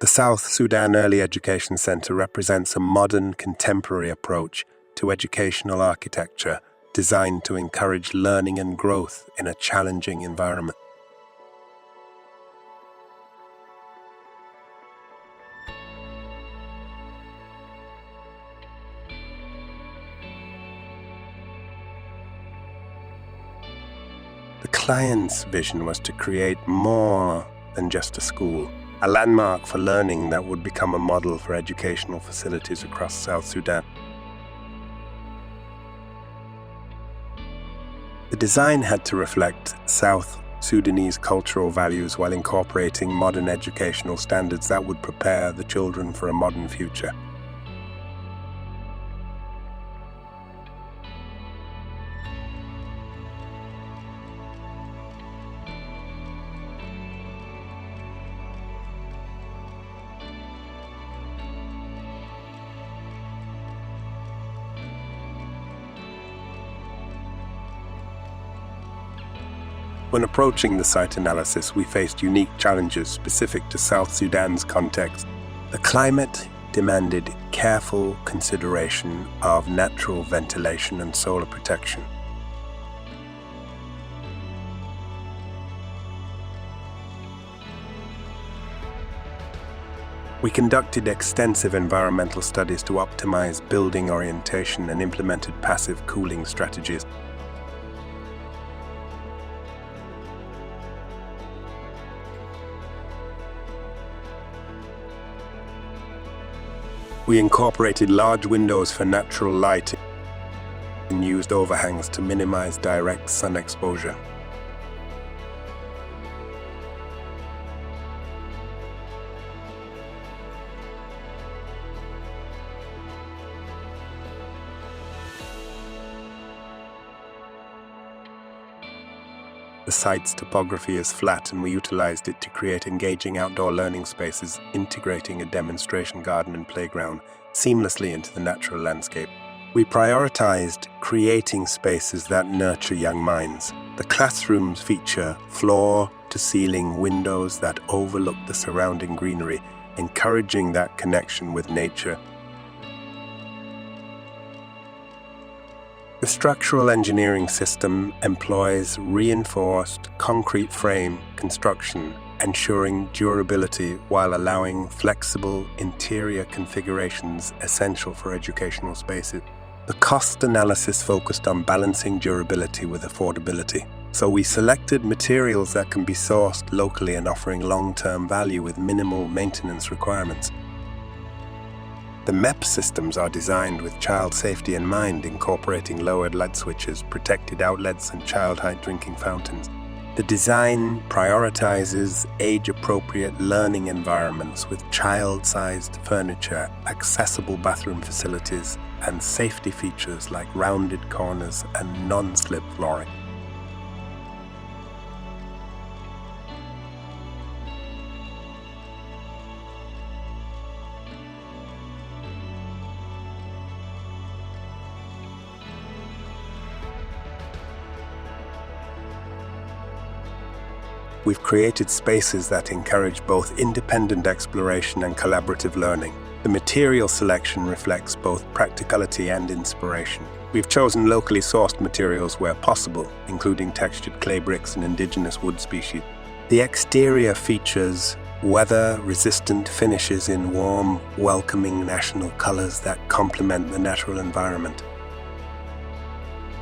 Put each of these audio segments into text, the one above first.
The South Sudan Early Education Center represents a modern, contemporary approach to educational architecture designed to encourage learning and growth in a challenging environment. The client's vision was to create more than just a school, a landmark for learning that would become a model for educational facilities across South Sudan. The design had to reflect South Sudanese cultural values while incorporating modern educational standards that would prepare the children for a modern future. When approaching the site analysis, we faced unique challenges specific to South Sudan's context. The climate demanded careful consideration of natural ventilation and solar protection. We conducted extensive environmental studies to optimize building orientation and implemented passive cooling strategies. We incorporated large windows for natural light and used overhangs to minimize direct sun exposure. The site's topography is flat, and we utilized it to create engaging outdoor learning spaces, integrating a demonstration garden and playground seamlessly into the natural landscape. We prioritized creating spaces that nurture young minds. The classrooms feature floor-to-ceiling windows that overlook the surrounding greenery, encouraging that connection with nature. The structural engineering system employs reinforced concrete frame construction, ensuring durability while allowing flexible interior configurations essential for educational spaces. The cost analysis focused on balancing durability with affordability. So we selected materials that can be sourced locally and offering long-term value with minimal maintenance requirements. The MEP systems are designed with child safety in mind, incorporating lowered light switches, protected outlets, and child-height drinking fountains. The design prioritizes age-appropriate learning environments with child-sized furniture, accessible bathroom facilities, and safety features like rounded corners and non-slip flooring. We've created spaces that encourage both independent exploration and collaborative learning. The material selection reflects both practicality and inspiration. We've chosen locally sourced materials where possible, including textured clay bricks and indigenous wood species. The exterior features weather-resistant finishes in warm, welcoming national colors that complement the natural environment.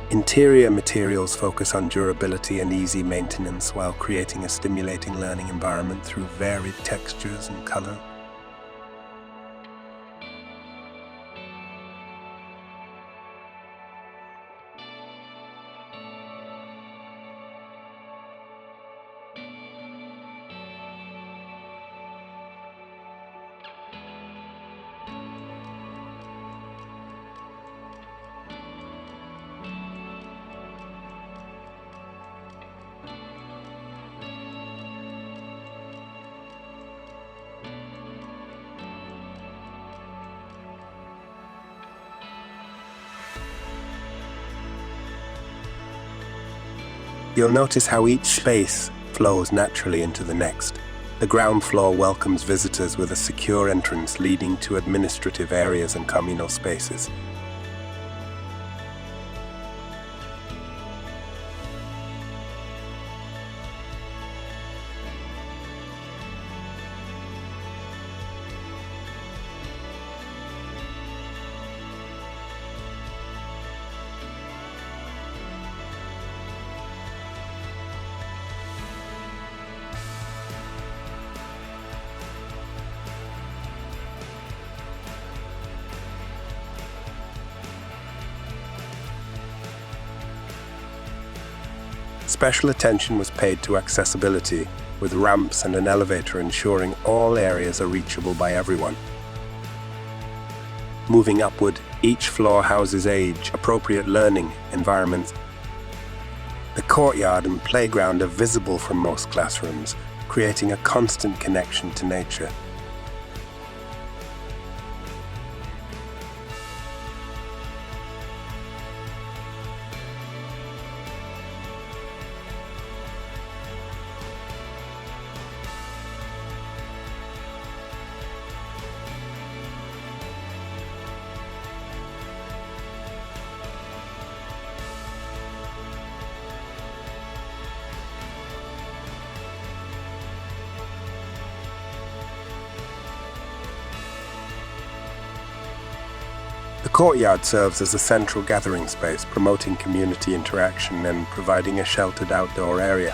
Interior materials focus on durability and easy maintenance while creating a stimulating learning environment through varied textures and color. You'll notice how each space flows naturally into the next. The ground floor welcomes visitors with a secure entrance leading to administrative areas and communal spaces. Special attention was paid to accessibility, with ramps and an elevator ensuring all areas are reachable by everyone. Moving upward, each floor houses age-appropriate learning environments. The courtyard and playground are visible from most classrooms, creating a constant connection to nature. The courtyard serves as a central gathering space, promoting community interaction and providing a sheltered outdoor area.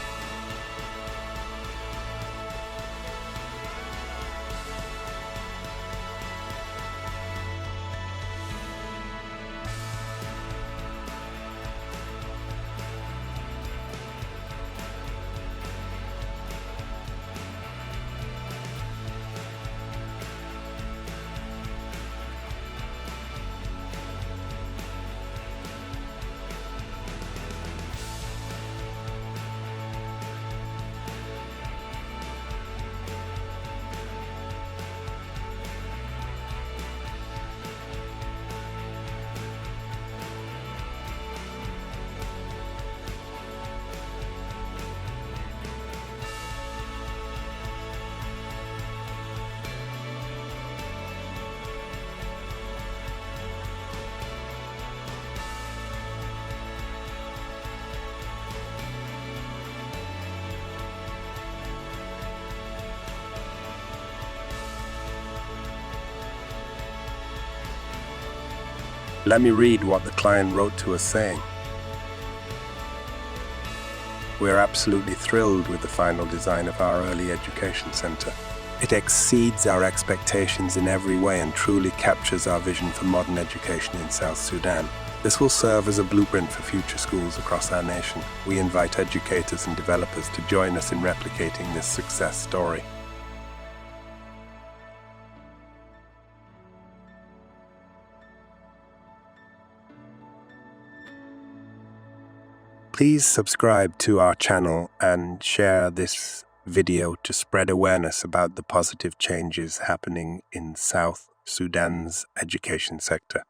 Let me read what the client wrote to us saying. We're absolutely thrilled with the final design of our early education centre. It exceeds our expectations in every way and truly captures our vision for modern education in South Sudan. This will serve as a blueprint for future schools across our nation. We invite educators and developers to join us in replicating this success story. Please subscribe to our channel and share this video to spread awareness about the positive changes happening in South Sudan's education sector.